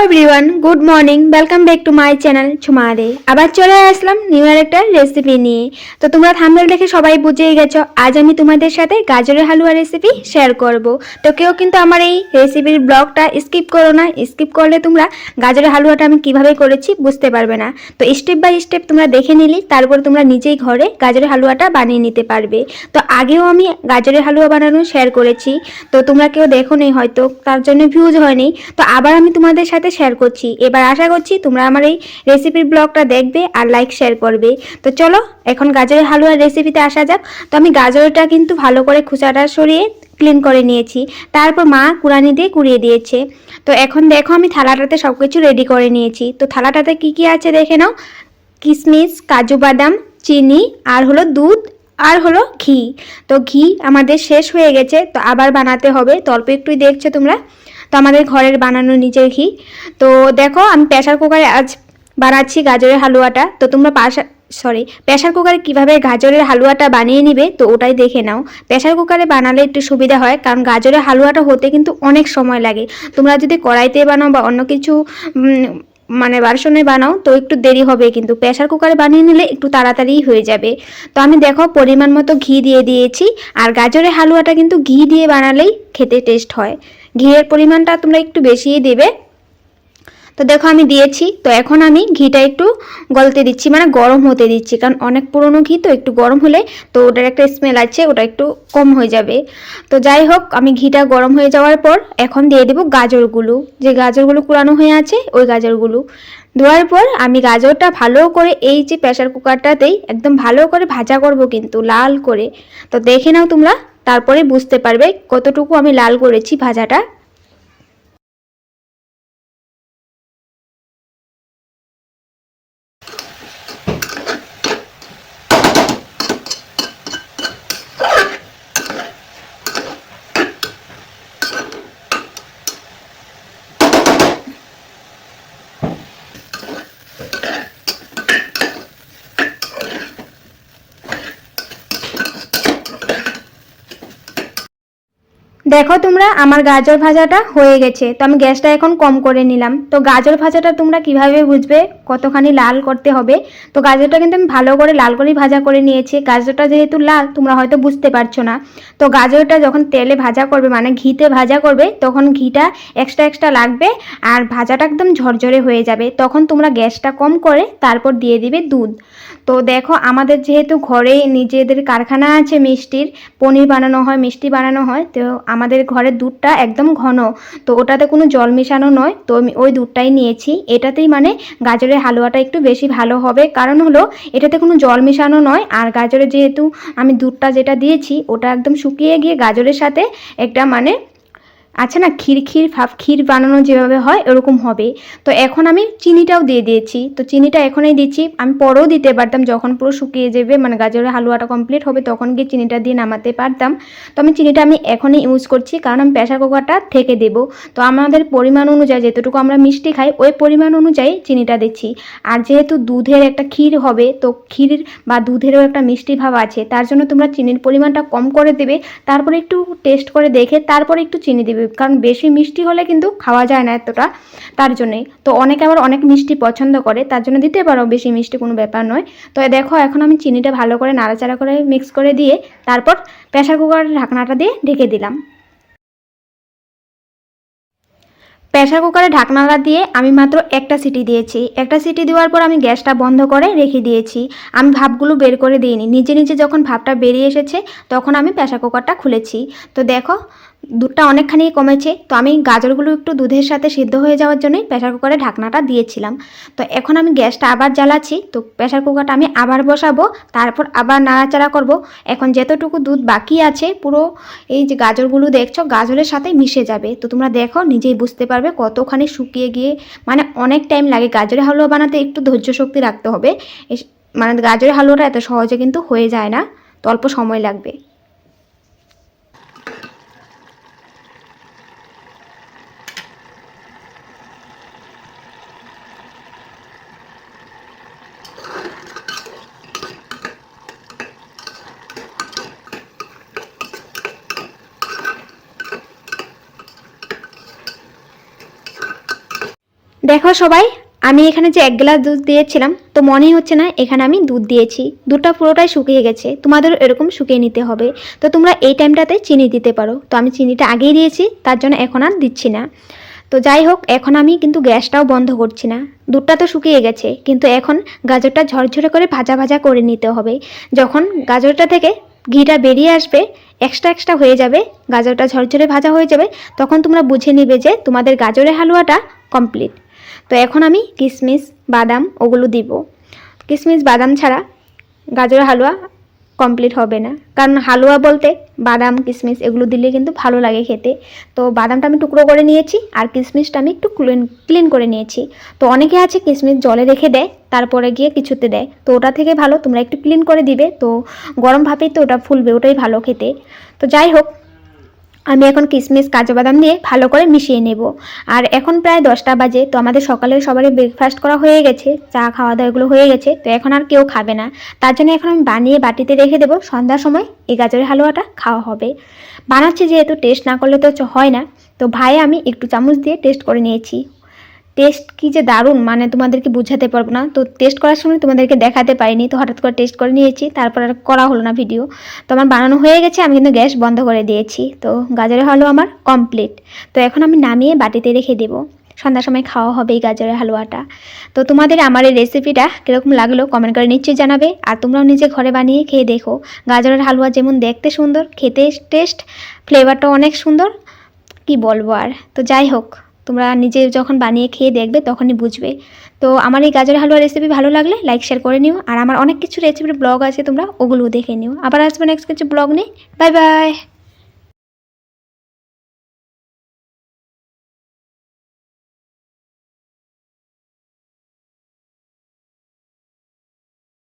Everyone, good morning. Welcome back to my channel ঝুমারে। আবার চলে আসলাম নিউ ইয়ার একটা রেসিপি নিয়ে। তো তোমরা থাম্বনেল দেখে সবাই বুঝেই গেছো আজ আমি তোমাদের সাথে গাজরের হালুয়া রেসিপি শেয়ার করব। তো কেউ কিন্তু আমার এই রেসিপির ব্লগটা স্কিপ করো না, স্কিপ করলে তোমরা গাজরের হালুয়াটা আমি কিভাবে করেছি বুঝতে পারবে না। তো স্টেপ বাই স্টেপ তোমরা দেখে নিলে তারপর তোমরা নিজেই ঘরে গাজরের হালুয়াটা বানিয়ে নিতে পারবে। তো আগেও আমি গাজরের হালুয়া বানানো শেয়ার করেছি, তো তোমরা কেউ দেখো নি হয়তো, তার জন্য ভিউজ হয়নি। তো আবার আমি তোমাদের সাথে শেয়ার করছি। এবার আশা করছি তোমরা আমার এই রেসিপির ব্লগটা দেখবে আর লাইক শেয়ার করবে। তো চলো এখন গাজরের হালুয়ার রেসিপিতে আসা যাক। তো আমি গাজরটা কিন্তু ভালো করে খোসাটা সরিয়ে ক্লিন করে নিয়েছি, তারপর মা কুড়ানি দিয়ে কুড়িয়ে দিয়েছে। তো এখন দেখো আমি থালাটাতে সব কিছু রেডি করে নিয়েছি। তো থালাটাতে কি কি আছে দেখে নাও। কিশমিশ, কাজু বাদাম, চিনি, আর হলো দুধ, আর হলো ঘি। তো ঘি আমাদের শেষ হয়ে গেছে, তো আবার বানাতে হবে। তো অল্প একটুই দেখছো তোমরা, তো আমাদের ঘরের বানানো নিজের ঘি। তো দেখো আমি প্রেসার কুকারে আজ বানাচ্ছি গাজরের হালুয়াটা। তো তোমরা প্রেসার কুকারে কীভাবে গাজরের হালুয়াটা বানিয়ে নিবে তো ওটাই দেখে নাও। প্রেসার কুকারে বানালে একটু সুবিধা হয়, কারণ গাজরের হালুয়াটা হতে কিন্তু অনেক সময় লাগে। তোমরা যদি কড়াইতে বানাও বা অন্য কিছু মানে বাসনে বানাও তো একটু দেরি হবে, কিন্তু প্রেসার কুকারে বানিয়ে নিলে একটু তাড়াতাড়ি হয়ে যাবে। তো আমি দেখো পরিমাণ মতো ঘি দিয়ে দিয়েছি। আর গাজরের হালুয়াটা কিন্তু ঘি দিয়ে বানালেই খেতে টেস্ট হয়। ঘিয়ের পরিমাণটা তোমরা একটু বেশিই দেবে। তো দেখো আমি দিয়েছি। তো এখন আমি ঘিটা একটু গলতে দিচ্ছি, মানে গরম হতে দিচ্ছি, কারণ অনেক পুরনো ঘি তো একটু গরম হলে তো ওটার একটা স্মেল আছে, ওটা একটু কম হয়ে যাবে। তো যাই হোক, আমি ঘিটা গরম হয়ে যাওয়ার পর এখন দিয়ে দেবো গাজরগুলো। যে গাজরগুলো কুড়ানো হয়ে আছে ওই গাজরগুলো দেওয়ার পর আমি গাজরটা ভালো করে এই যে প্রেসার কুকারটাতেই একদম ভালো করে ভাজা করব, কিন্তু লাল করে। তো দেখে নাও তোমরা, তারপরে বুঝতে পারবে কতটুকু আমি লাল করেছি ভাজাটা। দেখো তোমরা আমার গাজর ভাজাটা হয়ে গেছে। তো আমি গ্যাসটা এখন কম করে নিলাম। তো গাজর ভাজাটা তোমরা কিভাবে বুঝবে কতখানি লাল করতে হবে। তো গাজরটা কিন্তু আমি ভালো করে লাল করেই ভাজা করে নিয়েছি। গাজরটা যেহেতু লাল তোমরা হয়তো বুঝতে পারছো না। তো গাজরটা যখন তেলে ভাজা করবে, মানে ঘিতে ভাজা করবে, তখন ঘিটা এক্সট্রা এক্সট্রা লাগবে আর ভাজাটা একদম ঝরঝরে হয়ে যাবে। তখন তোমরা গ্যাসটা কম করে তারপর দিয়ে দিবে দুধ। তো দেখো আমাদের যেহেতু ঘরে নিজেদের কারখানা আছে মিষ্টির, পনির বানানো হয়, মিষ্টি বানানো হয়, তো আমাদের ঘরের দুধটা একদম ঘন। তো ওটাতে কোনো জল মেশানো নয়, তো আমি ওই দুধটাই নিয়েছি। এটাতেই মানে গাজরের হালুয়াটা একটু বেশি ভালো হবে, কারণ হলো এটাতে কোনো জল মেশানো নয়। আর গাজরে যেহেতু আমি দুধটা যেটা দিয়েছি ওটা একদম শুকিয়ে গিয়ে গাজরের সাথে একটা মানে আছে না, ক্ষীর ক্ষীর ভাব, ক্ষীর বানানো যেভাবে হয় এরকম হবে। তো এখন আমি চিনিটাও দিয়ে দিয়েছি। তো চিনিটা এখনই দিচ্ছি, আমি পরেও দিতে পারতাম যখন পুরো শুকিয়ে যাবে, মানে গাজরের হালুয়াটা কমপ্লিট হবে তখন গিয়ে চিনিটা দিয়ে নামাতে পারতাম। তো আমি চিনিটা আমি এখনই ইউজ করছি, কারণ আমি প্রেসার কুকারটা থেকে দেবো। তো আমাদের পরিমাণ অনুযায়ী যেতটুকু আমরা মিষ্টি খাই ওই পরিমাণ অনুযায়ী চিনিটা দিচ্ছি। আর যেহেতু দুধের একটা ক্ষীর হবে, তো ক্ষীর বা দুধেরও একটা মিষ্টি ভাব আছে, তার জন্য তোমরা চিনির পরিমাণটা কম করে দেবে। তারপরে একটু টেস্ট করে দেখে তারপরে একটু চিনি দেবে, কারণ বেশি মিষ্টি হলে কিন্তু খাওয়া যায় না এতটা, তার জন্যই। তো অনেকে আবার অনেক মিষ্টি পছন্দ করে, তার জন্য দিতে পারো, বেশি মিষ্টি কোনো ব্যাপার নয়। তো দেখো এখন আমি চিনিটা ভালো করে নাড়াচাড়া করে মিক্স করে দিয়ে তারপর প্রেসার কুকারের ঢাকনাটা দিয়ে ঢেকে দিলাম। প্রেসার কুকারে ঢাকনাটা দিয়ে আমি মাত্র একটা সিটি দিয়েছি। একটা সিটি দেওয়ার পর আমি গ্যাসটা বন্ধ করে রেখে দিয়েছি। আমি ভাপগুলো বের করে দিইনি, নিজে নিজে যখন ভাপটা বেরিয়ে এসেছে তখন আমি প্রেসার কুকারটা খুলেছি। তো দেখো দুধটা অনেকখানি কমেছে। তো আমি গাজরগুলো একটু দুধের সাথে সিদ্ধ হয়ে যাওয়ার জন্যই প্রেসার কুকারে ঢাকনাটা দিয়েছিলাম। তো এখন আমি গ্যাসটা আবার জ্বালাচ্ছি। তো প্রেসার কুকারটা আমি আবার বসাবো, তারপর আবার নাড়াচাড়া করব। এখন যতটুকু দুধ বাকি আছে পুরো এই যে গাজরগুলো দেখছো গাজরের সাথে মিশে যাবে। তো তোমরা দেখো নিজেই বুঝতে পারবে কতখানি শুকিয়ে গিয়ে, মানে অনেক টাইম লাগে। গাজরের হালুয়া বানাতে একটু ধৈর্য শক্তি রাখতে হবে, মানে গাজরের হালুয়াটা এত সহজে কিন্তু হয়ে যায় না, তো অল্প সময় লাগবে। দেখো সবাই, আমি এখানে যে 1 গ্লাস দুধ দিয়েছিলাম, তো মনেই হচ্ছে না এখানে আমি দুধ দিয়েছি। দুধটা পুরোটাই শুকিয়ে গেছে, তোমাদের এরকম শুকিয়ে নিতে হবে। তো তোমরা এই টাইমটাতে চিনি দিতে পারো, তো আমি চিনিটা আগেই দিয়েছি, তার জন্য এখন আর দিচ্ছি না। তো যাই হোক, এখন আমি কিন্তু গ্যাসটাও বন্ধ করছি না। দুধটা তো শুকিয়ে গেছে, কিন্তু এখন গাজরটা ঝরঝরে করে ভাজা ভাজা করে নিতে হবে। যখন গাজরটা থেকে ঘিটা বেরিয়ে আসবে, এক্সট্রা হয়ে যাবে, গাজরটা ঝরঝরে ভাজা হয়ে যাবে, তখন তোমরা বুঝে নিবে যে তোমাদের গাজরের হালুয়াটা কমপ্লিট। তো এখন আমি কিশমিশ, বাদাম ওগুলো দিব। কিশমিশ বাদাম ছাড়া গাজরের হালুয়া কমপ্লিট হবে না, কারণ হালুয়া বলতে বাদাম কিশমিশ এগুলো দিলে কিন্তু ভালো লাগে খেতে। তো বাদামটা আমি টুকরো করে নিয়েছি, আর কিশমিশটা আমি একটু ক্লিন করে নিয়েছি। তো অনেকে আছে কিশমিশ জলে রেখে দেয়, তারপরে গিয়ে কিছুতে দেয়, তো ওটা থেকে ভালো তোমরা একটু ক্লিন করে দিবে। তো গরম ভাবেই তো ওটা ফুলবে, ওটাই ভালো খেতে। তো যাই হোক, আমি এখন কিশমিশ কাজু বাদাম দিয়ে ভালো করে মিশিয়ে নেব। আর এখন প্রায় 10টা বাজে, তো আমাদের সকালের সবারই ব্রেকফাস্ট করা হয়ে গেছে, চা খাওয়া দাওয়া এগুলো হয়ে গেছে। তো এখন আর কেউ খাবে না, তার জন্য এখন আমি বানিয়ে বাটিতে রেখে দেবো। সন্ধ্যার সময় এই গাজরের হালুয়াটা খাওয়া হবে। বানাচ্ছি যেহেতু, টেস্ট না করলে তো হয় না। তো ভাই আমি একটু চামচ দিয়ে টেস্ট করে নিয়েছি। টেস্ট কি যে দারুণ, মানে তোমাদেরকে বুঝাতে পারবো না। তো টেস্ট করার সময় তোমাদেরকে দেখাতে পারিনি, তো হঠাৎ করে টেস্ট করে নিয়েছি, তারপর আর করা হলো না ভিডিও। তো আমার বানানো হয়ে গেছে, আমি কিন্তু গ্যাস বন্ধ করে দিয়েছি। তো গাজরের হালুয়া আমার কমপ্লিট। তো এখন আমি নামিয়ে বাটিতে রেখে দেবো, সন্ধ্যার সময় খাওয়া হবে এই গাজরের হালুয়াটা। তো তোমাদের আমার এই রেসিপিটা কীরকম লাগলো কমেন্ট করে নিশ্চয়ই জানাবে। আর তোমরাও নিজে ঘরে বানিয়ে খেয়ে দেখো। গাজরের হালুয়া যেমন দেখতে সুন্দর, খেতে টেস্ট, ফ্লেভারটাও অনেক সুন্দর, কি বলবো আর। তো যাই হোক, তোমরা নিজে যখন বানিয়ে খেয়ে দেখবে তখনই বুঝবে। তো আমার এই গাজরের হালুয়া রেসিপি ভালো লাগলে লাইক শেয়ার করে নিও। আর আমার অনেক কিছু রেসিপির ব্লগ আছে, তোমরা ওগুলোও দেখে নিও। আবার আসবে নেক্সট কিছু ব্লগ নিয়ে। Bye bye.